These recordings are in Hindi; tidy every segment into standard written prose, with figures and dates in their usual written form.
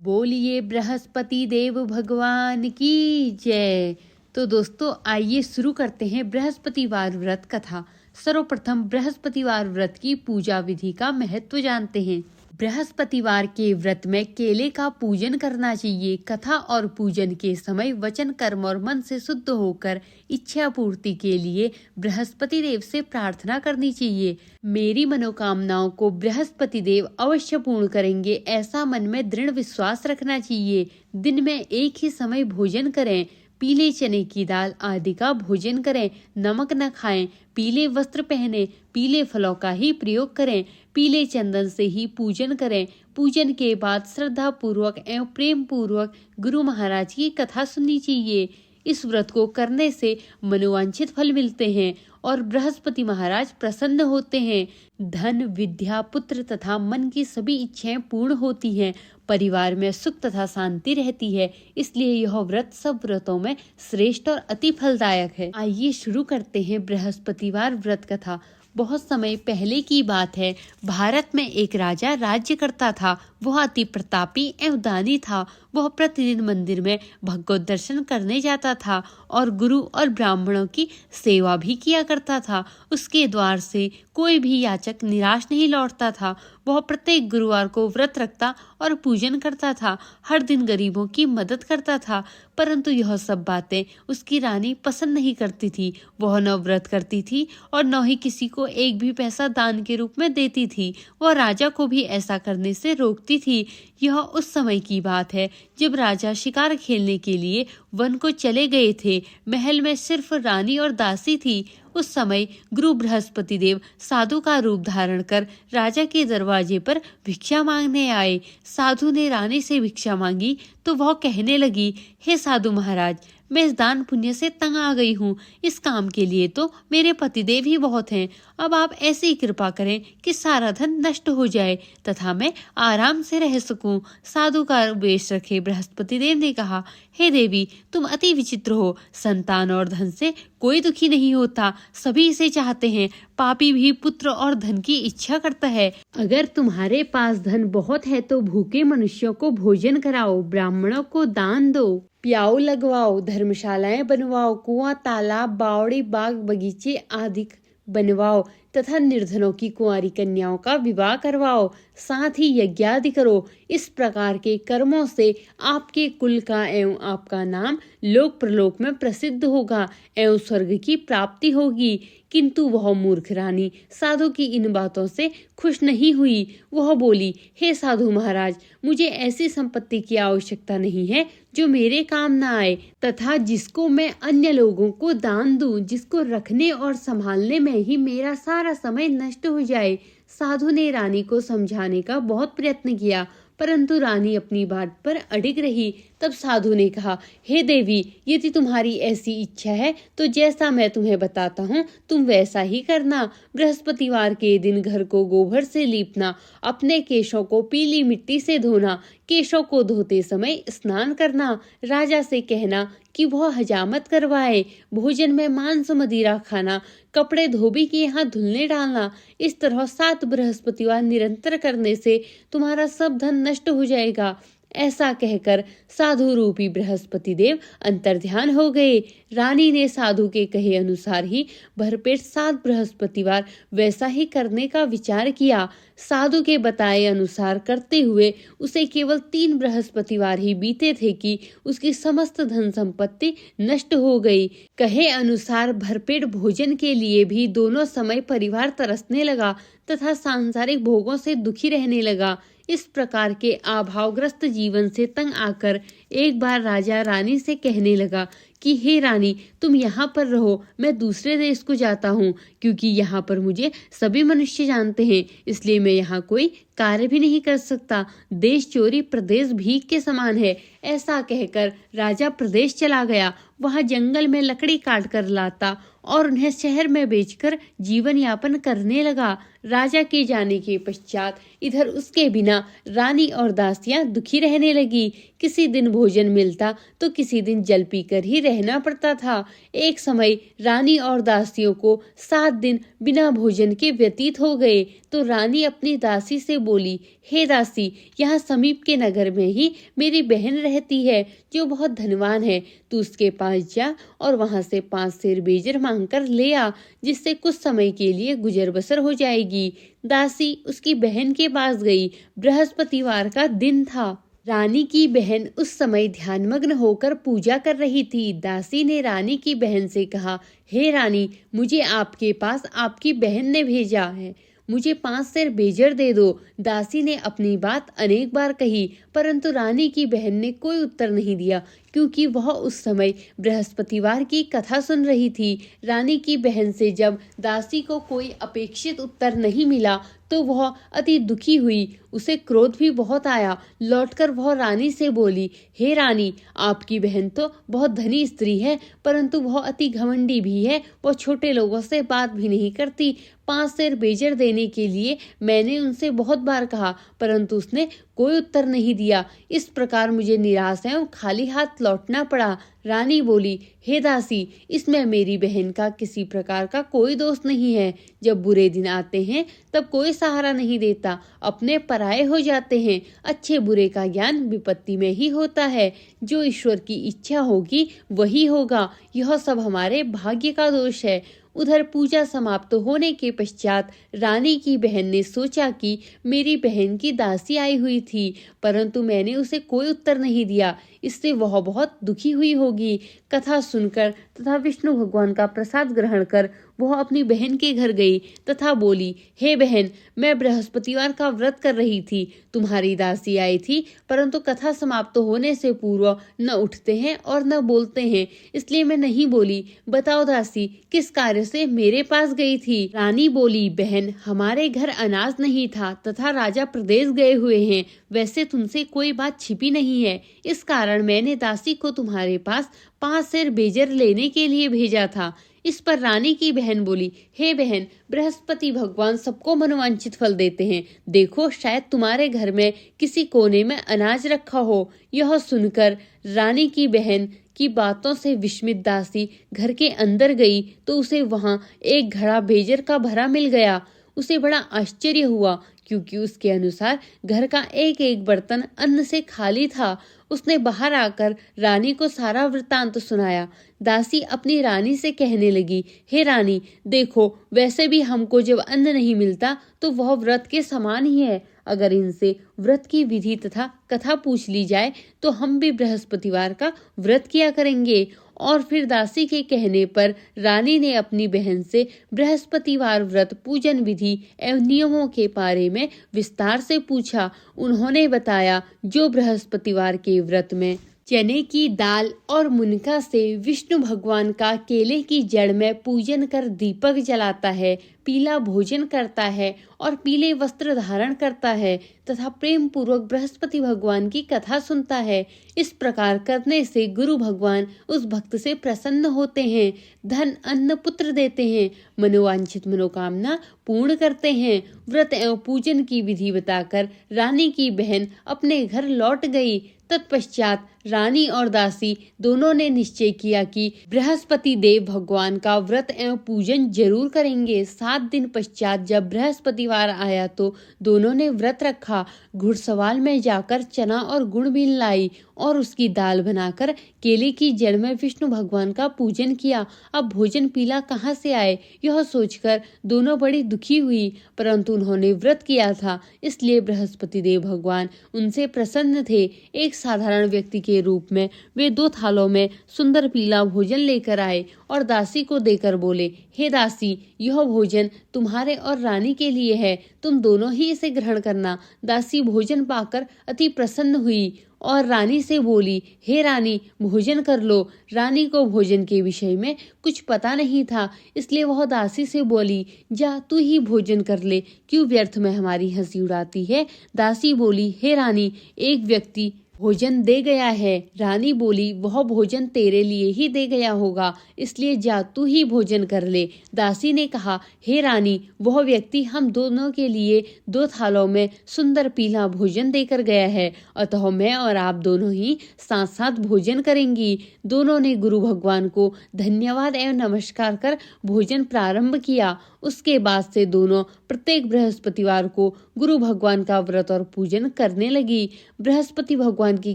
बोलिए बृहस्पति देव भगवान की जय। तो दोस्तों आइए शुरू करते हैं बृहस्पतिवार व्रत कथा। सर्वप्रथम बृहस्पतिवार व्रत की पूजा विधि का महत्व जानते हैं। बृहस्पतिवार के व्रत में केले का पूजन करना चाहिए। कथा और पूजन के समय वचन, कर्म और मन से शुद्ध होकर इच्छा पूर्ति के लिए बृहस्पति देव से प्रार्थना करनी चाहिए। मेरी मनोकामनाओं को बृहस्पति देव अवश्य पूर्ण करेंगे, ऐसा मन में दृढ़ विश्वास रखना चाहिए। दिन में एक ही समय भोजन करें। पीले चने की दाल आदि का भोजन करें। नमक न खाएं। पीले वस्त्र पहने। पीले फलों का ही प्रयोग करें। पीले चंदन से ही पूजन करें। पूजन के बाद श्रद्धा पूर्वक एवं प्रेम पूर्वक गुरु महाराज की कथा सुननी चाहिए। इस व्रत को करने से मनोवांछित फल मिलते हैं और बृहस्पति महाराज प्रसन्न होते हैं। धन, विद्या, पुत्र तथा मन की सभी इच्छाएं पूर्ण होती हैं। परिवार में सुख तथा शांति रहती है। इसलिए यह व्रत सब व्रतों में श्रेष्ठ और अति फलदायक है। आइए शुरू करते हैं बृहस्पतिवार व्रत कथा। बहुत समय पहले की बात है। भारत में एक राजा राज्य करता था। वह अति प्रतापी एवं दानी था। वह प्रतिदिन मंदिर में भगवत दर्शन करने जाता था और गुरु और ब्राह्मणों की सेवा भी किया करता था। उसके द्वार से कोई भी याचक निराश नहीं लौटता था। वह प्रत्येक गुरुवार को व्रत रखता और पूजन करता था। हर दिन गरीबों की मदद करता था। परंतु यह सब बातें उसकी रानी पसंद नहीं करती थी। वह न व्रत करती थी और न ही किसी को एक भी पैसा दान के रूप में देती थी। वह राजा को भी ऐसा करने से रोकती थी। यह उस समय की बात है जब राजा शिकार खेलने के लिए वन को चले गए थे। महल में सिर्फ रानी और दासी थी। उस समय गुरु बृहस्पति देव साधु का रूप धारण कर राजा के दरवाजे पर भिक्षा मांगने आए। साधु ने रानी से भिक्षा मांगी तो वह कहने लगी, हे साधु महाराज, मैं इस दान पुण्य से तंग आ गई हूँ। इस काम के लिए तो मेरे पतिदेव ही बहुत हैं। अब आप ऐसी कृपा करें कि सारा धन नष्ट हो जाए तथा मैं आराम से रह सकूं। साधु का वेश रखे बृहस्पति देव ने कहा, हे देवी, तुम अति विचित्र हो। संतान और धन से कोई दुखी नहीं होता, सभी इसे चाहते हैं। पापी भी पुत्र और धन की इच्छा करता है। अगर तुम्हारे पास धन बहुत है तो भूखे मनुष्यों को भोजन कराओ, ब्राह्मणों को दान दो, प्याऊ लगवाओ, धर्मशालाएं बनवाओ, कुआं, तालाब, बावड़ी, बाग, बगीचे आदि बनवाओ तथा निर्धनों की कुंवारी कन्याओं का विवाह करवाओ। साथ ही यज्ञ आदि करो। इस प्रकार के कर्मों से आपके कुल का एवं आपका नाम लोक प्रलोक में प्रसिद्ध होगा एवं स्वर्ग की प्राप्ति होगी। किंतु वह मूर्ख रानी साधु की इन बातों से खुश नहीं हुई। वह बोली, हे साधु महाराज, मुझे ऐसी संपत्ति की आवश्यकता नहीं है जो मेरे काम न आए तथा जिसको मैं अन्य लोगों को दान दूं, जिसको रखने और संभालने में ही मेरा सारा समय नष्ट हो जाए। साधु ने रानी को समझाने का बहुत प्रयत्न किया, परंतु रानी अपनी बात पर अडिग रही। तब साधु ने कहा, हे देवी, यदि तुम्हारी ऐसी इच्छा है तो जैसा मैं तुम्हें बताता हूँ तुम वैसा ही करना। बृहस्पतिवार के दिन घर को गोबर से लीपना, अपने केशों को पीली मिट्टी से धोना, केशों को धोते समय स्नान करना, राजा से कहना कि वह हजामत करवाए, भोजन में मांस मदिरा खाना, कपड़े धोबी के यहाँ धुलने डालना। इस तरह 7 बृहस्पतिवार निरंतर करने से तुम्हारा सब धन नष्ट हो जाएगा। ऐसा कहकर साधु रूपी बृहस्पति देव अंतर्ध्यान हो गए। रानी ने साधु के कहे अनुसार ही भरपेट 7 बृहस्पतिवार वैसा ही करने का विचार किया। साधु के बताए अनुसार करते हुए उसे केवल 3 बृहस्पतिवार ही बीते थे कि उसकी समस्त धन संपत्ति नष्ट हो गई। कहे अनुसार भरपेट भोजन के लिए भी दोनों समय परिवार तरसने लगा तथा सांसारिक भोगों से दुखी रहने लगा। इस प्रकार के अभावग्रस्त जीवन से तंग आकर एक बार राजा रानी से कहने लगा कि हे रानी, तुम यहाँ पर रहो, मैं दूसरे देश को जाता हूँ, क्योंकि यहाँ पर मुझे सभी मनुष्य जानते हैं, इसलिए मैं यहाँ कोई कार्य भी नहीं कर सकता। देश चोरी प्रदेश भीख के समान है। ऐसा कहकर राजा प्रदेश चला गया। वहाँ जंगल में लकड़ी काट कर लाता और उन्हें शहर में बेचकर जीवन यापन करने लगा। राजा के जाने के पश्चात इधर उसके बिना रानी और दासियां दुखी रहने लगी। किसी दिन भोजन मिलता तो किसी दिन जल पीकर ही रहना पड़ता था। एक समय रानी और दासियों को 7 दिन बिना भोजन के व्यतीत हो गए तो रानी अपनी दासी से बोली, हे दासी, यहाँ समीप के नगर में ही मेरी बहन रहती है जो बहुत धनवान है। तू उसके पास जा और वहां से 5 सेर बेजर मांग कर ले आ, जिससे कुछ समय के लिए गुजर बसर हो जाएगी। दासी उसकी बहन के पास गई। बृहस्पतिवार का दिन था। रानी की बहन उस समय ध्यानमग्न होकर पूजा कर रही थी। दासी ने रानी की बहन से कहा, हे रानी, मुझे आपके पास आपकी बहन ने भेजा है, मुझे 5 सेर बेजर दे दो। दासी ने अपनी बात अनेक बार कही, परंतु रानी की बहन ने कोई उत्तर नहीं दिया, क्योंकि वह उस समय बृहस्पतिवार की कथा सुन रही थी। रानी की बहन से जब दासी को कोई अपेक्षित उत्तर नहीं मिला तो वह अति दुखी हुई। उसे क्रोध भी बहुत आया। लौटकर वह रानी से बोली, हे रानी, आपकी बहन तो बहुत धनी स्त्री है, परंतु वह अति घमंडी भी है। वह छोटे लोगों से बात भी नहीं करती। 5 सेर बेजर देने के लिए मैंने उनसे बहुत बार कहा, परंतु उसने कोई उत्तर नहीं दिया। इस प्रकार मुझे निराश एवं खाली हाथ लौटना पड़ा। रानी बोली, हे दासी, इसमें मेरी बहन का किसी प्रकार का कोई दोष नहीं है। जब बुरे दिन आते हैं तब कोई सहारा नहीं देता, अपने पराये हो जाते हैं। अच्छे बुरे का ज्ञान विपत्ति में ही होता है। जो ईश्वर की इच्छा होगी वही होगा। यह सब हमारे भाग्य का दोष है। उधर पूजा समाप्त होने के पश्चात रानी की बहन ने सोचा कि मेरी बहन की दासी आई हुई थी, परंतु मैंने उसे कोई उत्तर नहीं दिया, इससे वह बहुत दुखी हुई होगी। कथा सुनकर तथा विष्णु भगवान का प्रसाद ग्रहण कर वह अपनी बहन के घर गई तथा बोली, हे बहन, मैं बृहस्पतिवार का व्रत कर रही थी। तुम्हारी दासी आई थी, परंतु कथा समाप्त होने से पूर्व न उठते हैं और न बोलते हैं, इसलिए मैं नहीं बोली। बताओ दासी, किस कार्य से मेरे पास गई थी? रानी बोली, बहन, हमारे घर अनाज नहीं था तथा राजा प्रदेश गए हुए हैं। वैसे तुमसे कोई बात छिपी नहीं है, इस कारण मैंने दासी को तुम्हारे पास 5 सेर बेजर लेने के लिए भेजा था। इस पर रानी की बहन बोली, हे बहन, बृहस्पति भगवान सबको मनोवांछित फल देते हैं। देखो, शायद तुम्हारे घर में किसी कोने में अनाज रखा हो। यह सुनकर रानी की बहन की बातों से विस्मित दासी घर के अंदर गई तो उसे वहां एक घड़ा बेजर का भरा मिल गया। उसे बड़ा आश्चर्य हुआ, क्योंकि उसके अनुसार घर का एक एक बर्तन अन्न से खाली था। उसने बाहर आकर रानी को सारा वृत्तांत सुनाया। दासी अपनी रानी से कहने लगी, हे रानी, देखो, वैसे भी हमको जब अन्न नहीं मिलता तो वह व्रत के समान ही है। अगर इनसे व्रत की विधि तथा कथा पूछ ली जाए तो हम भी बृहस्पतिवार का व्रत किया करेंगे। और फिर दासी के कहने पर रानी ने अपनी बहन से बृहस्पतिवार व्रत पूजन विधि एवं नियमों के बारे में विस्तार से पूछा। उन्होंने बताया, जो बृहस्पतिवार के व्रत में चने की दाल और मुनका से विष्णु भगवान का केले की जड़ में पूजन कर दीपक जलाता है, पीला भोजन करता है और पीले वस्त्र धारण करता है तथा प्रेम पूर्वक बृहस्पति भगवान की कथा सुनता है, इस प्रकार करने से गुरु भगवान उस भक्त से प्रसन्न होते हैं, धन अन्न पुत्र देते हैं, मनोवांछित मनोकामना पूर्ण करते हैं। व्रत एवं पूजन की विधि बताकर रानी की बहन अपने घर लौट गई। तत्पश्चात रानी और दासी दोनों ने निश्चय किया कि बृहस्पति देव भगवान का व्रत एवं पूजन जरूर करेंगे। 7 दिन पश्चात जब बृहस्पतिवार आया तो दोनों ने व्रत रखा। घुड़सवाल में जाकर चना और गुड़ बीन लाई और उसकी दाल बनाकर केले की जड़ में विष्णु भगवान का पूजन किया। अब भोजन पीला कहाँ से आए, यह सोचकर दोनों बड़ी दुखी हुई, परंतु उन्होंने व्रत किया था, इसलिए बृहस्पति देव भगवान उनसे प्रसन्न थे। एक साधारण व्यक्ति के रूप में वे 2 थालों में सुंदर पीला भोजन लेकर आए और दासी को देकर बोले, हे दासी, यह भोजन तुम्हारे और रानी के लिए है, तुम दोनों ही इसे ग्रहण करना। दासी भोजन पाकर अति प्रसन्न हुई और रानी से बोली, हे रानी, भोजन कर लो। रानी को भोजन के विषय में कुछ पता नहीं था, इसलिए वह दासी से बोली, जा तू ही भोजन कर ले, क्यों व्यर्थ में हमारी हंसी उड़ाती है। दासी बोली, हे रानी, एक व्यक्ति भोजन दे गया है। रानी बोली, वह भोजन तेरे लिए ही दे गया होगा, इसलिए जा तू ही भोजन कर ले। दासी ने कहा, हे रानी, वह व्यक्ति हम दोनों के लिए 2 थालों में सुंदर पीला भोजन देकर गया है, अतः मैं और आप दोनों ही साथ साथ भोजन करेंगी। दोनों ने गुरु भगवान को धन्यवाद एवं नमस्कार कर भोजन प्रारंभ किया। उसके बाद से दोनों प्रत्येक बृहस्पतिवार को गुरु भगवान का व्रत और पूजन करने लगी। बृहस्पति भगवान की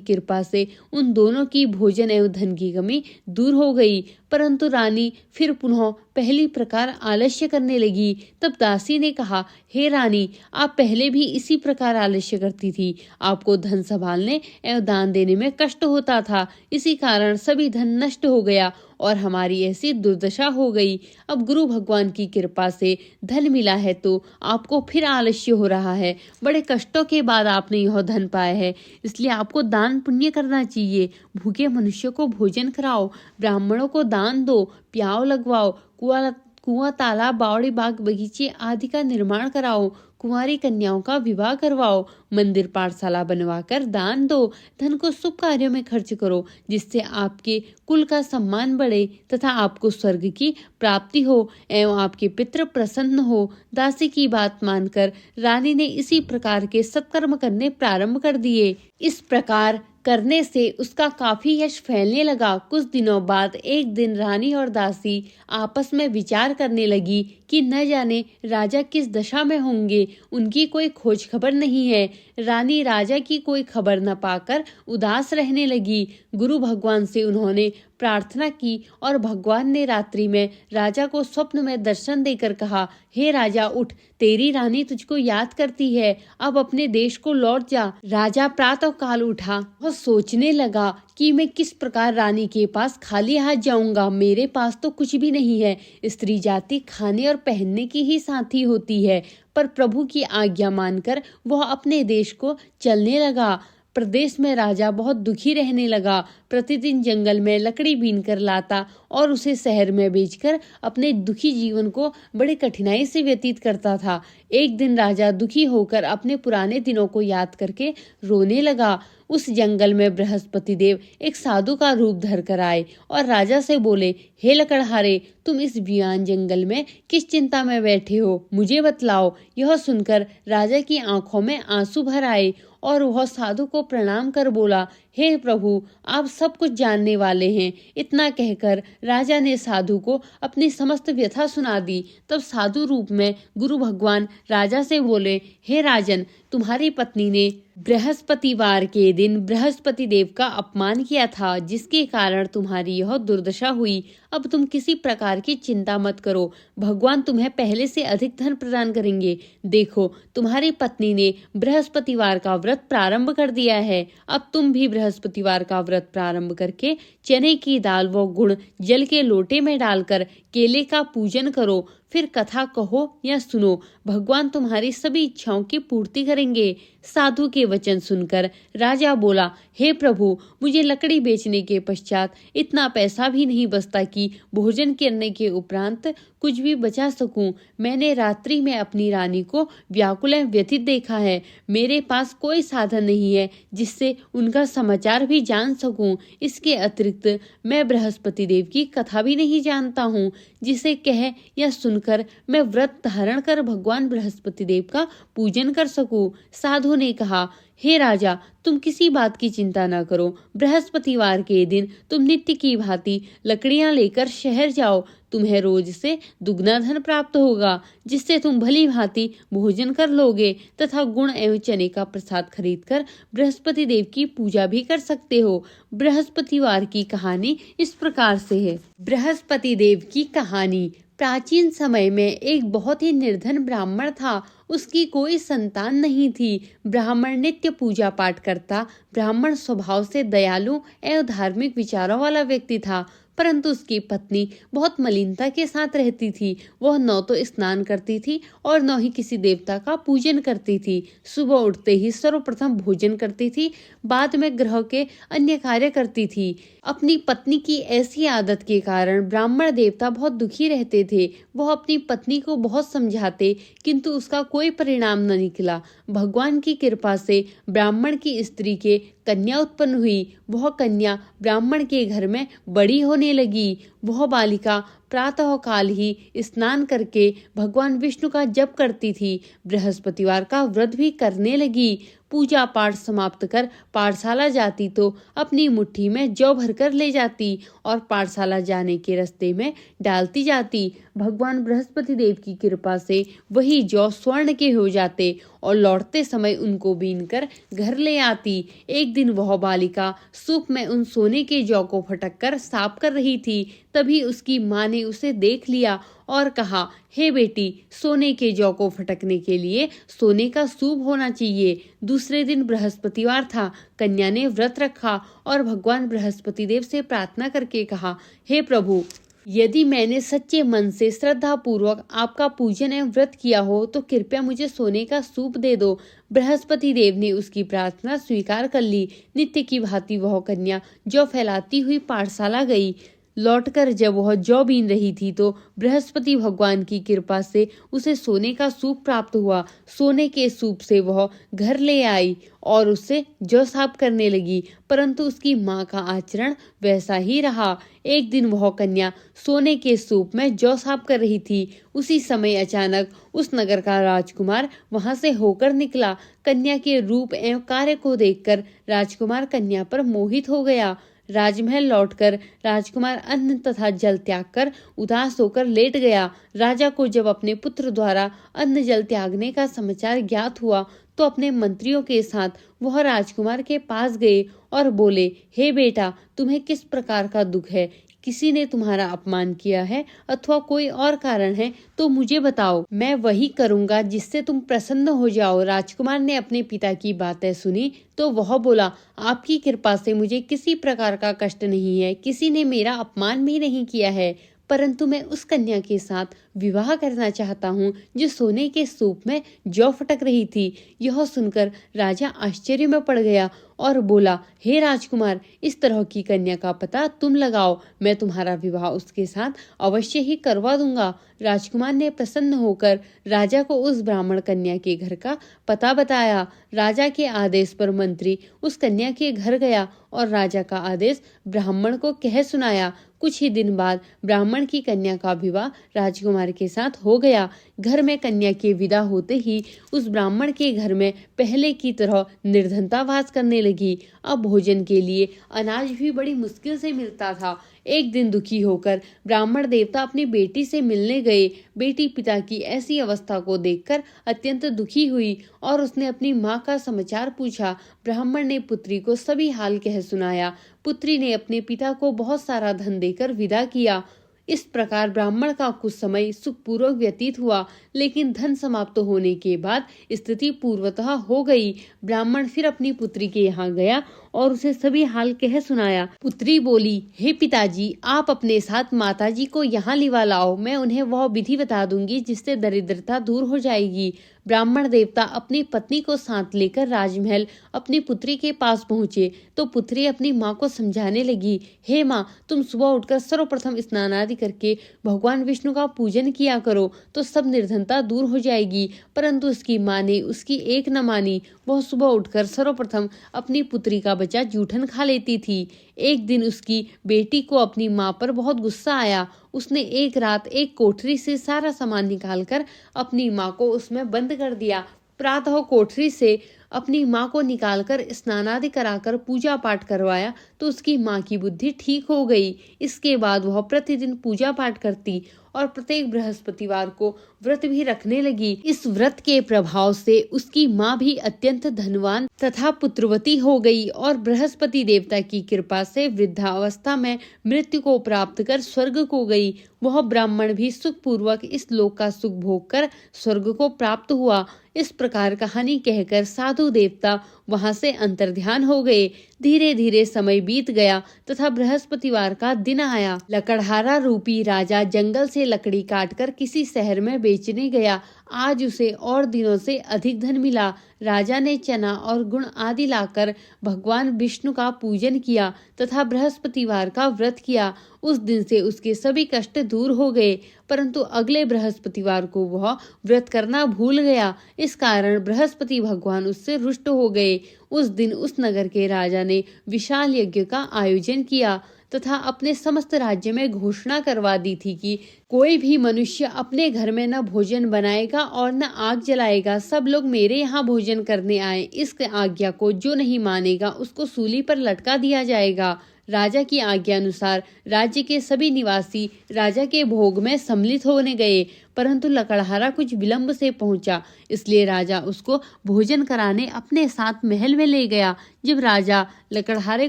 कृपा से उन दोनों की भोजन एवं धन की कमी दूर हो गई, परंतु रानी फिर पुनः पहली प्रकार आलस्य करने लगी। तब दासी ने कहा, हे रानी, आप पहले भी इसी प्रकार आलस्य करती थी। आपको धन संभालने एवं दान देने में कष्ट होता था, इसी कारण सभी धन नष्ट हो गया और हमारी ऐसी दुर्दशा हो गई। अब गुरु भगवान की कृपा से धन मिला है तो आपको फिर आलस्य हो रहा है। बड़े कष्टों के बाद आपने यह धन पाया है, इसलिए आपको दान पुण्य करना चाहिए। भूखे मनुष्य को भोजन कराओ, ब्राह्मणों को दान दो, प्याव लगवाओ, कुआं तालाब बावड़ी बाग बगीचे आदि का निर्माण कराओ, कुंवारी कन्याओं का विवाह करवाओ, मंदिर पाठशाला बनवाकर दान दो, धन को शुभ कार्यों में खर्च करो, जिससे आपके कुल का सम्मान बढ़े तथा आपको स्वर्ग की प्राप्ति हो एवं आपके पितृ प्रसन्न हो। दासी की बात मानकर रानी ने इसी प्रकार के सत्कर्म करने प्रारंभ कर दिए। इस प्रकार करने से उसका काफी यश फैलने लगा। कुछ दिनों बाद एक दिन रानी और दासी आपस में विचार करने लगी कि न जाने राजा किस दशा में होंगे, उनकी कोई खोज खबर नहीं है। रानी राजा की कोई खबर न पाकर उदास रहने लगी। गुरु भगवान से उन्होंने प्रार्थना की और भगवान ने रात्रि में राजा को स्वप्न में दर्शन देकर कहा, हे राजा उठ, तेरी रानी तुझको याद करती है, अब अपने देश को लौट जा। राजा प्रातः काल उठा, वह सोचने लगा कि मैं किस प्रकार रानी के पास खाली हाथ जाऊंगा। मेरे पास तो कुछ भी नहीं है। स्त्री जाति खाने और पहनने की ही साथी होती है, पर प्रभु की आज्ञा मानकर वह अपने देश को चलने लगा। प्रदेश में राजा बहुत दुखी रहने लगा। प्रतिदिन जंगल में लकड़ी बीन कर लाता और उसे शहर में बेचकर अपने दुखी जीवन को बड़े कठिनाई से व्यतीत करता था। एक दिन राजा दुखी होकर अपने पुराने दिनों को याद करके रोने लगा। उस जंगल में बृहस्पति देव एक साधु का रूप धर कर आए और राजा से बोले, हे लकड़हारे, तुम इस वीरान जंगल में किस चिंता में बैठे हो, मुझे बतलाओ। यह सुनकर राजा की आंखों में आंसू भर आए और वह साधु को प्रणाम कर बोला, हे प्रभु, आप सब कुछ जानने वाले हैं। इतना कहकर राजा ने साधु को अपनी समस्त व्यथा सुना दी। तब साधु रूप में गुरु भगवान राजा से बोले, हे राजन, तुम्हारी पत्नी ने बृहस्पतिवार के दिन बृहस्पति देव का अपमान किया था, जिसके कारण तुम्हारी यह दुर्दशा हुई। अब तुम किसी प्रकार की चिंता मत करो, भगवान तुम्हें पहले से अधिक धन प्रदान करेंगे। देखो, तुम्हारी पत्नी ने बृहस्पतिवार का व्रत प्रारंभ कर दिया है। अब तुम भी बृहस्पतिवार का व्रत प्रारंभ करके चने की दाल व गुड़ जल के लोटे में डालकर केले का पूजन करो, फिर कथा कहो या सुनो, भगवान तुम्हारी सभी इच्छाओं की पूर्ति करेंगे। साधु के वचन सुनकर राजा बोला, हे प्रभु, मुझे लकड़ी बेचने के पश्चात इतना पैसा भी नहीं बचता कि भोजन करने के उपरांत कुछ भी बचा सकूं। मैंने रात्रि में अपनी रानी को व्याकुल व्यथित देखा है। मेरे पास कोई साधन नहीं है जिससे उनका समाचार भी जान सकूं। इसके अतिरिक्त मैं बृहस्पति देव की कथा भी नहीं जानता हूँ, जिसे कह या सुनकर मैं व्रत धारण कर भगवान बृहस्पति देव का पूजन कर सकूं। साधु ने कहा, हे राजा, तुम किसी बात की चिंता न करो। बृहस्पतिवार के दिन तुम नित्य की भांति लकड़ियां लेकर शहर जाओ। तुम्हें रोज से दुगना धन प्राप्त होगा, जिससे तुम भली भांति भोजन कर लोगे तथा गुण एवं चने का प्रसाद खरीदकर बृहस्पति देव की पूजा भी कर सकते हो। बृहस्पतिवार की कहानी इस प्रकार से है। बृहस्पति देव की कहानी। प्राचीन समय में एक बहुत ही निर्धन ब्राह्मण था। उसकी कोई संतान नहीं थी। ब्राह्मण नित्य पूजा पाठ करता, ब्राह्मण स्वभाव से दयालु एवं धार्मिक विचारों वाला व्यक्ति था, परंतु उसकी पत्नी बहुत मलिनता के साथ रहती थी। वह न तो स्नान करती थी और न ही किसी देवता का पूजन करती थी। सुबह उठते ही सर्वप्रथम भोजन करती थी, बाद में गृह के अन्य कार्य करती थी। अपनी पत्नी की ऐसी आदत के कारण ब्राह्मण देवता बहुत दुखी रहते थे। वह अपनी पत्नी को बहुत समझाते, किंतु उसका कोई परिणाम न निकला। भगवान की कृपा से ब्राह्मण की स्त्री के कन्या उत्पन्न हुई। वह कन्या ब्राह्मण के घर में बड़ी होने लगी। वह बालिका प्रातः काल ही स्नान करके भगवान विष्णु का जप करती थी। बृहस्पतिवार का व्रत भी करने लगी। पूजा पाठ समाप्त कर पाठशाला जाती तो अपनी मुट्ठी में जौ भरकर ले जाती और पाठशाला जाने के रास्ते में डालती जाती। भगवान बृहस्पति देव की कृपा से वही जौ स्वर्ण के हो जाते और लौटते समय उनको बीनकर घर ले आती। एक दिन वह बालिका सूप में उन सोने के जौ को फटक कर साफ कर रही थी। तभी उसकी माँ ने उसे देख लिया और कहा, हे बेटी, सोने के जौ को फटकने के लिए सोने का सूप होना चाहिए। दूसरे दिन बृहस्पतिवार था। कन्या ने व्रत रखा और भगवान बृहस्पति देव से प्रार्थना करके कहा, हे प्रभु, यदि मैंने सच्चे मन से श्रद्धा पूर्वक आपका पूजन एवं व्रत किया हो तो कृपया मुझे सोने का सूप दे दो। बृहस्पति देव ने उसकी प्रार्थना स्वीकार कर ली। नित्य की भांति वह कन्या जौ फैलाती हुई पाठशाला गई। लौटकर जब वह जौ बीन रही थी तो बृहस्पति भगवान की कृपा से उसे सोने का सूप प्राप्त हुआ। सोने के सूप से वह घर ले आई और उससे जौ साफ करने लगी, परंतु उसकी माँ का आचरण वैसा ही रहा। एक दिन वह कन्या सोने के सूप में जौ साफ कर रही थी। उसी समय अचानक उस नगर का राजकुमार वहां से होकर निकला। कन्या के रूप एवं कार्य को देखकर राजकुमार कन्या पर मोहित हो गया। राजमहल लौटकर राजकुमार अन्न तथा जल त्याग कर उदास होकर लेट गया। राजा को जब अपने पुत्र द्वारा अन्न जल त्यागने का समाचार ज्ञात हुआ तो अपने मंत्रियों के साथ वह राजकुमार के पास गए और बोले, हे बेटा, तुम्हें किस प्रकार का दुख है? किसी ने तुम्हारा अपमान किया है अथवा कोई और कारण है तो मुझे बताओ, मैं वही करूंगा जिससे तुम प्रसन्न हो जाओ। राजकुमार ने अपने पिता की बातें सुनी तो वह बोला, आपकी कृपा से मुझे किसी प्रकार का कष्ट नहीं है, किसी ने मेरा अपमान भी नहीं किया है, परंतु मैं उस कन्या के साथ विवाह करना चाहता हूँ जो सोने के सूप में जौ फटक रही थी। यह सुनकर राजा आश्चर्य में पड़ गया और बोला, हे राजकुमार, इस तरह की कन्या का पता तुम लगाओ, मैं तुम्हारा विवाह उसके साथ अवश्य ही करवा दूंगा। राजकुमार ने प्रसन्न होकर राजा को उस ब्राह्मण कन्या के घर का पता बताया। राजा के आदेश पर मंत्री उस कन्या के घर गया और राजा का आदेश ब्राह्मण को कह सुनाया। कुछ ही दिन बाद ब्राह्मण की कन्या का विवाह राजकुमार के साथ हो गया। घर में कन्या के विदा होते ही उस ब्राह्मण के घर में पहले की तरह निर्धनता वास करने लगी। अब भोजन के लिए अनाज भी बड़ी मुश्किल से मिलता था। एक दिन दुखी होकर ब्राह्मण देवता अपनी बेटी से मिलने गए। बेटी पिता की ऐसी अवस्था को देखकर अत्यंत दुखी हुई और उसने अपनी माँ का समाचार पूछा। ब्राह्मण ने पुत्री को सभी हाल कह सुनाया। पुत्री ने अपने पिता को बहुत सारा धन देकर विदा किया। इस प्रकार ब्राह्मण का कुछ समय सुखपूर्वक व्यतीत हुआ, लेकिन धन समाप्त होने के बाद स्थिति पूर्वतः हो गई। ब्राह्मण फिर अपनी पुत्री के यहाँ गया और उसे सभी हाल कह सुनाया। पुत्री बोली, हे पिताजी, आप अपने साथ माताजी को यहाँ लिवा लाओ, मैं उन्हें वह विधि बता दूंगी जिससे दरिद्रता दूर हो जाएगी। ब्राह्मण देवता अपनी पत्नी को साथ लेकर राजमहल अपनी पुत्री के पास पहुँचे तो पुत्री अपनी माँ को समझाने लगी, हे माँ, तुम सुबह उठकर सर्वप्रथम स्नान आदि करके भगवान विष्णु का पूजन किया करो तो सब निर्धनता दूर हो जाएगी। परंतु उसकी माँ ने उसकी एक न मानी। वह सुबह उठकर सर्वप्रथम अपनी पुत्री का बच्चा जूठन खा लेती थी। एक दिन उसकी बेटी को अपनी माँ पर बहुत गुस्सा आया। उसने एक रात एक कोठरी से सारा सामान निकालकर अपनी माँ को उसमें बंद कर दिया। प्रातः कोठरी से अपनी माँ को निकालकर स्नान आदि कराकर पूजा पाठ करवाया तो उसकी माँ की बुद्धि ठीक हो गई। इसके बाद वह प्रतिदिन पूजा पाठ करती और प्रत्येक बृहस्पतिवार को व्रत भी रखने लगी। इस व्रत के प्रभाव से उसकी माँ भी अत्यंत धनवान तथा पुत्रवती हो गई और बृहस्पति देवता की कृपा से वृद्धावस्था में मृत्यु को प्राप्त कर स्वर्ग को गई। वह ब्राह्मण भी सुखपूर्वक इस लोक का सुख भोग कर स्वर्ग को प्राप्त हुआ। इस प्रकार कहानी कहकर साधु देवता वहां से अंतर्ध्यान हो गए। धीरे धीरे समय बीत गया तथा बृहस्पतिवार का दिन आया। लकड़हारा रूपी राजा जंगल से लकड़ी काटकर किसी शहर में बेचने गया। आज उसे और दिनों से अधिक धन मिला। राजा ने चना और गुण आदि लाकर भगवान विष्णु का पूजन किया तथा बृहस्पतिवार का व्रत किया। उस दिन से उसके सभी कष्ट दूर हो गए, परंतु अगले बृहस्पतिवार को वह व्रत करना भूल गया। इस कारण बृहस्पति भगवान उससे रुष्ट हो गए। उस दिन उस नगर के राजा ने विशाल यज्ञ का आयोजन किया तथा अपने समस्त राज्य में घोषणा करवा दी थी कि कोई भी मनुष्य अपने घर में न भोजन बनाएगा और न आग जलाएगा। सब लोग मेरे यहाँ भोजन करने आए। इस आज्ञा को जो नहीं मानेगा उसको सूली पर लटका दिया जाएगा। राजा की आज्ञा अनुसार राज्य के सभी निवासी राजा के भोग में सम्मिलित होने गए, परंतु लकड़हारा कुछ विलंब से पहुंचा, इसलिए राजा उसको भोजन कराने अपने साथ महल में ले गया। जब राजा लकड़हारे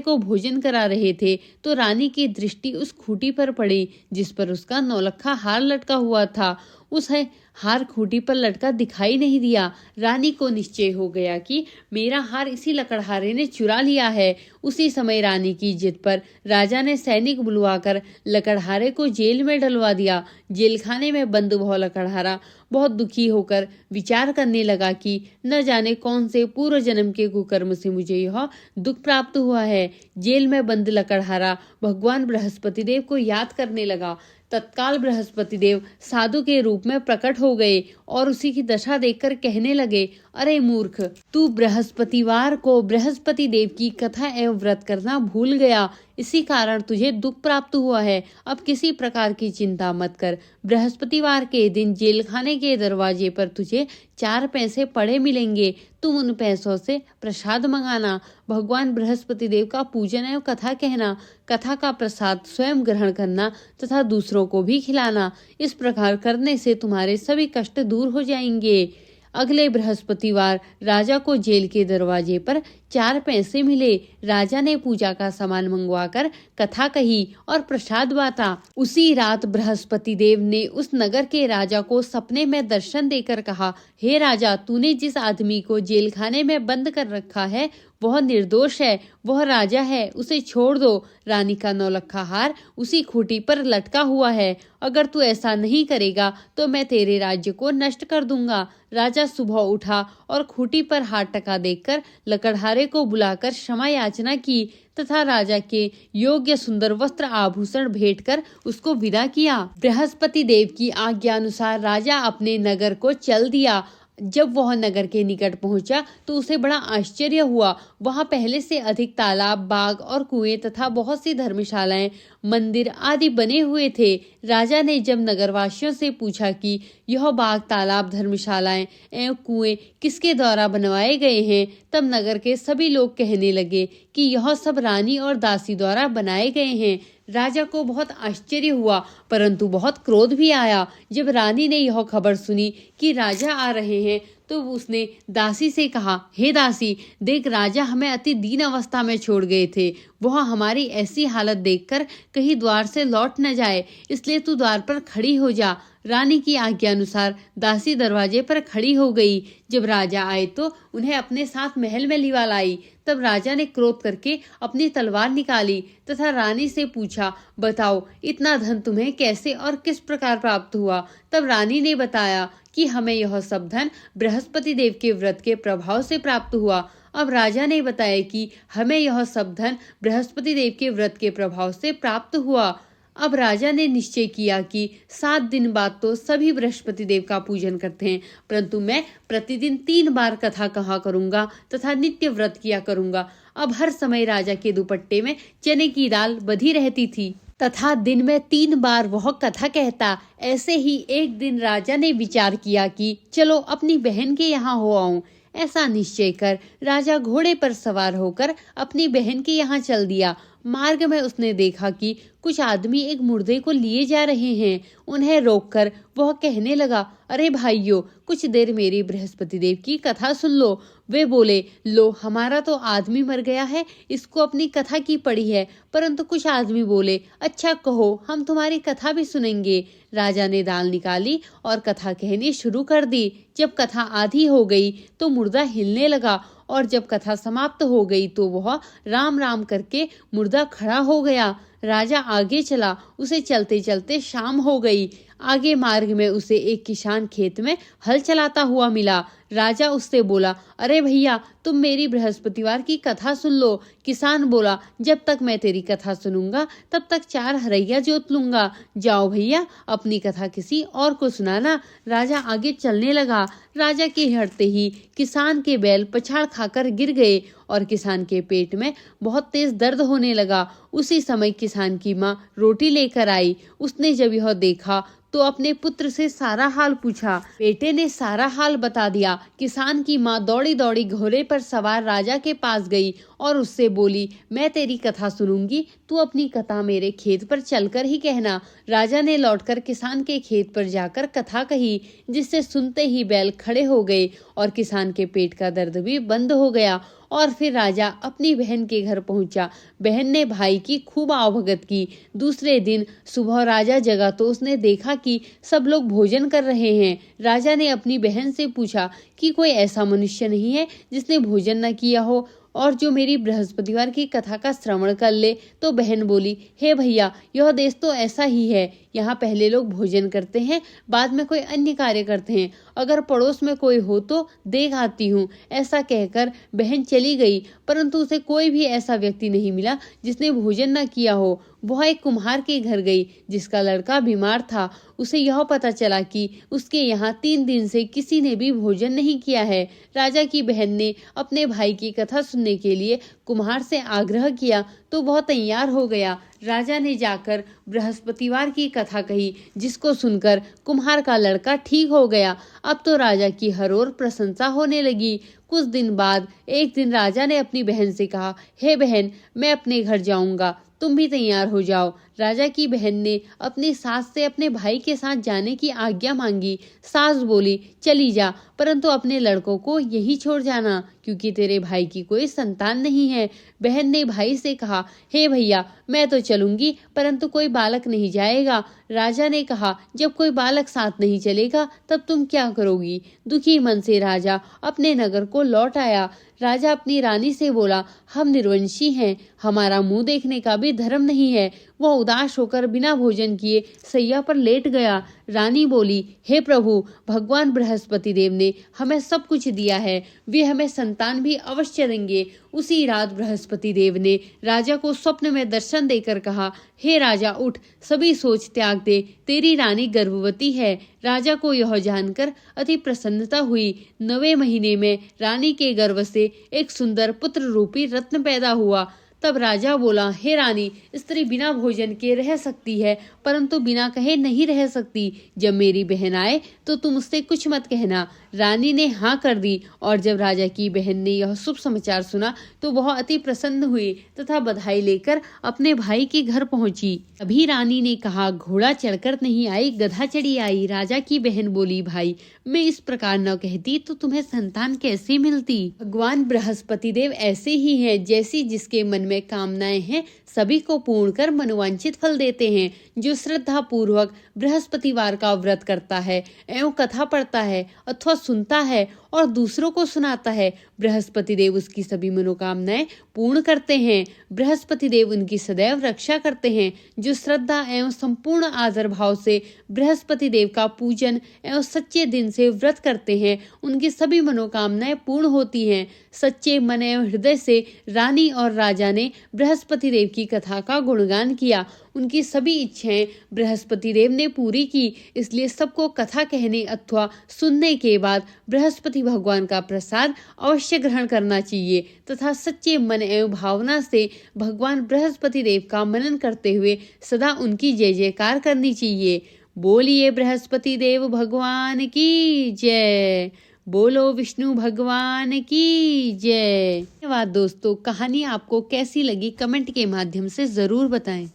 को भोजन करा रहे थे तो रानी की दृष्टि उस खूंटी पर पड़ी जिस पर उसका नौलखा हार लटका हुआ था। उसे हार खूंटी पर लटका दिखाई नहीं दिया। रानी को निश्चय हो गया कि मेरा हार इसी लकड़हारे ने चुरा लिया है। उसी समय रानी की जिद पर राजा ने सैनिक बुलवाकर लकड़हारे को जेल में डलवा दिया। जेलखाने में बंद वह लकड़हारा बहुत दुखी होकर विचार करने लगा कि न जाने कौन से पूर्व जन्म के कुकर्म से मुझे यह दुख प्राप्त हुआ है। जेल में बंद लकड़हारा भगवान बृहस्पति देव को याद करने लगा। तत्काल बृहस्पति देव साधु के रूप में प्रकट हो गए और उसी की दशा देखकर कहने लगे, अरे मूर्ख, तू बृहस्पतिवार को बृहस्पति देव की कथा एवं व्रत करना भूल गया, इसी कारण तुझे दुख प्राप्त हुआ है। अब किसी प्रकार की चिंता मत कर। बृहस्पतिवार के दिन जेलखाने के दरवाजे पर तुझे 4 पैसे पड़े मिलेंगे। तुम उन पैसों से प्रसाद मंगाना, भगवान बृहस्पति देव का पूजन एवं कथा कहना, कथा का प्रसाद स्वयं ग्रहण करना तथा दूसरों को भी खिलाना। इस प्रकार करने से तुम्हारे सभी कष्ट दूर हो जाएंगे। अगले बृहस्पतिवार राजा को जेल के दरवाजे पर 4 पैसे मिले। राजा ने पूजा का सामान मंगवाकर कथा कही और प्रसाद बांटा। उसी रात बृहस्पति देव ने उस नगर के राजा को सपने में दर्शन देकर कहा, हे राजा, तूने जिस आदमी को जेलखाने में बंद कर रखा है वह निर्दोष है, वह राजा है, उसे छोड़ दो। रानी का नौलखा हार उसी खूंटी पर लटका हुआ है। अगर तू ऐसा नहीं करेगा तो मैं तेरे राज्य को नष्ट कर दूंगा। राजा सुबह उठा और खूंटी पर हार टका देखकर लकड़हारे को बुलाकर क्षमा याचना की तथा राजा के योग्य सुंदर वस्त्र आभूषण भेंट कर उसको विदा किया। बृहस्पति देव की आज्ञा अनुसार राजा अपने नगर को चल दिया। जब वह नगर के निकट पहुंचा तो उसे बड़ा आश्चर्य हुआ। वहां पहले से अधिक तालाब, बाग और कुएं तथा बहुत सी धर्मशालाएं, मंदिर आदि बने हुए थे। राजा ने जब नगरवासियों से पूछा कि यह बाग, तालाब, धर्मशालाएं एवं कुएं किसके द्वारा बनवाए गए हैं, तब नगर के सभी लोग कहने लगे कि यह सब रानी और दासी द्वारा बनाए गए हैं। राजा को बहुत आश्चर्य हुआ, परंतु बहुत क्रोध भी आया। जब रानी ने यह खबर सुनी कि राजा आ रहे हैं तो उसने दासी से कहा, हे दासी, देख, राजा हमें अति दीन अवस्था में छोड़ गए थे। वह हमारी ऐसी हालत देखकर कहीं द्वार से लौट न जाए, इसलिए तू द्वार पर खड़ी हो जा। रानी की आज्ञा अनुसार दासी दरवाजे पर खड़ी हो गई। जब राजा आए तो उन्हें अपने साथ महल में लिवा लाई। तब राजा ने क्रोध करके अपनी तलवार निकाली तथा रानी से पूछा, बताओ, इतना धन तुम्हें कैसे और किस प्रकार प्राप्त हुआ? तब रानी ने बताया कि हमें यह सब धन बृहस्पति देव के व्रत के प्रभाव से प्राप्त हुआ। अब राजा ने बताया कि हमें यह सब धन बृहस्पति देव के व्रत के प्रभाव से प्राप्त हुआ। अब राजा ने निश्चय किया कि 7 दिन बाद तो सभी बृहस्पति देव का पूजन करते हैं, परंतु मैं प्रतिदिन 3 बार कथा कहा करूंगा तथा नित्य व्रत किया करूंगा। अब हर समय राजा के दुपट्टे में चने की दाल बधी रहती थी तथा दिन में 3 बार वह कथा कहता। ऐसे ही एक दिन राजा ने विचार किया कि चलो अपनी बहन के यहाँ हो आऊं। ऐसा निश्चय कर राजा घोड़े पर सवार होकर अपनी बहन के यहाँ चल दिया। मार्ग में उसने देखा कि कुछ आदमी एक मुर्दे को लिए जा रहे हैं। उन्हें रोककर वह कहने लगा, अरे भाइयों, कुछ देर मेरी बृहस्पति देव की कथा सुन लो। वे बोले, लो, हमारा तो आदमी मर गया है, इसको अपनी कथा की पड़ी है। परंतु कुछ आदमी बोले, अच्छा कहो, हम तुम्हारी कथा भी सुनेंगे। राजा ने दाल निकाली और कथा कहनी शुरू कर दी। जब कथा आधी हो गई तो मुर्दा हिलने लगा और जब कथा समाप्त हो गई तो वह राम राम करके मुर्दा खड़ा हो गया। राजा आगे चला। उसे चलते चलते शाम हो गई। आगे मार्ग में उसे एक किसान खेत में हल चलाता हुआ मिला। राजा उससे बोला, अरे भैया, तुम मेरी बृहस्पतिवार की कथा सुन लो। किसान बोला, जब तक मैं तेरी कथा सुनूंगा तब तक 4 हरैया जोत लूंगा। जाओ भैया, अपनी कथा किसी और को सुनाना। राजा आगे चलने लगा। राजा के हटते ही किसान के बैल पछाड़ खाकर गिर गए और किसान के पेट में बहुत तेज दर्द होने लगा। उसी समय किसान की माँ रोटी लेकर आई। उसने जब यह देखा तो अपने पुत्र से सारा हाल पूछा। बेटे ने सारा हाल बता दिया। किसान की माँ दौड़ी दौड़ी घोड़े पर सवार राजा के पास गई और उससे बोली, मैं तेरी कथा सुनूंगी, तू अपनी कथा मेरे खेत पर चलकर ही कहना। राजा ने लौटकर किसान के खेत पर जाकर कथा कही, जिससे सुनते ही बैल खड़े हो गए और किसान के पेट का दर्द भी बंद हो गया। और फिर राजा अपनी बहन के घर पहुंचा। बहन ने भाई की खूब आवभगत की। दूसरे दिन सुबह राजा जगा तो उसने देखा कि सब लोग भोजन कर रहे हैं। राजा ने अपनी बहन से पूछा कि कोई ऐसा मनुष्य नहीं है जिसने भोजन न किया हो और जो मेरी बृहस्पतिवार की कथा का श्रवण कर ले। तो बहन बोली, हे भैया, यह देश तो ऐसा ही है। यहाँ पहले लोग भोजन करते हैं, बाद में कोई अन्य कार्य करते हैं। अगर पड़ोस में कोई हो तो देख आती हूँ। ऐसा कहकर बहन चली गई, परंतु उसे कोई भी ऐसा व्यक्ति नहीं मिला जिसने भोजन न किया हो। वह एक कुम्हार के घर गई जिसका लड़का बीमार था। उसे यह पता चला कि उसके यहाँ 3 दिन से किसी ने भी भोजन नहीं किया है। राजा की बहन ने अपने भाई की कथा सुनने के लिए कुम्हार से आग्रह किया तो वह तैयार हो गया। राजा ने जाकर बृहस्पतिवार की कथा कही, जिसको सुनकर कुम्हार का लड़का ठीक हो गया। अब तो राजा की हर ओर प्रशंसा होने लगी। कुछ दिन बाद एक दिन राजा ने अपनी बहन से कहा, हे बहन, मैं अपने घर जाऊंगा, तुम भी तैयार हो जाओ। राजा की बहन ने अपनी सास से अपने भाई के साथ जाने की आज्ञा मांगी। सास बोली, चली जा, परंतु अपने लड़कों को यहीं छोड़ जाना, क्योंकि तेरे भाई की कोई संतान नहीं है। बहन ने भाई से कहा, हे भैया, मैं तो चलूंगी, परंतु कोई बालक नहीं जाएगा। राजा ने कहा, जब कोई बालक साथ नहीं चलेगा तब तुम क्या करोगी? दुखी मन से राजा अपने नगर को लौट आया। राजा अपनी रानी से बोला, हम निर्वंशी हैं, हमारा मुंह देखने का भी धर्म नहीं है। वह उदास होकर बिना भोजन किए सैया पर लेट गया। रानी बोली, हे प्रभु, भगवान बृहस्पति देव ने हमें सब कुछ दिया है, वे हमें संतान भी अवश्य देंगे। उसी रात बृहस्पति देव ने राजा को स्वप्न में दर्शन देकर कहा, हे राजा, उठ, सभी सोच त्याग दे, तेरी रानी गर्भवती है। राजा को यह जानकर अति प्रसन्नता हुई। 9वें महीने में रानी के गर्भ से एक सुंदर पुत्र रूपी रत्न पैदा हुआ। तब राजा बोला, हे रानी, स्त्री बिना भोजन के रह सकती है, परंतु बिना कहे नहीं रह सकती। जब मेरी बहन आए तो तुम उससे कुछ मत कहना। रानी ने हाँ कर दी और जब राजा की बहन ने यह शुभ समाचार सुना तो वह अति प्रसन्न हुई तथा बधाई लेकर अपने भाई के घर पहुंची। अभी रानी ने कहा, घोड़ा चढ़कर नहीं आई, गधा चढ़ी आई। राजा की बहन बोली, भाई, मैं इस प्रकार न कहती तो तुम्हें संतान कैसे मिलती? भगवान बृहस्पति देव ऐसे ही हैं, जैसी जिसके मन में कामनाएं हैं सभी को पूर्ण कर मनोवांछित फल देते हैं। जो श्रद्धा पूर्वक बृहस्पतिवार का व्रत करता है एवं कथा पढ़ता है अथवा सुनता है और दूसरों को सुनाता है, बृहस्पति देव उसकी सभी मनोकामनाएं पूर्ण करते हैं। बृहस्पति देव उनकी सदैव रक्षा करते हैं। जो श्रद्धा एवं संपूर्ण आदर भाव से बृहस्पति देव का पूजन एवं सच्चे दिन से व्रत करते हैं, उनकी सभी मनोकामनाएं पूर्ण होती हैं। सच्चे मन एवं हृदय से रानी और राजा ने बृहस्पति देव की कथा का गुणगान किया। उनकी सभी इच्छाएं बृहस्पति देव ने पूरी की, इसलिए सबको कथा कहने अथवा सुनने के बाद बृहस्पति भगवान का प्रसाद अवश्य ग्रहण करना चाहिए तथा सच्चे मन एवं भावना से भगवान बृहस्पति देव का मनन करते हुए सदा उनकी जय जयकार करनी चाहिए। बोलिए बृहस्पति देव भगवान की जय। बोलो विष्णु भगवान की जय। धन्यवाद दोस्तों। कहानी आपको कैसी लगी कमेंट के माध्यम से जरूर बताएं।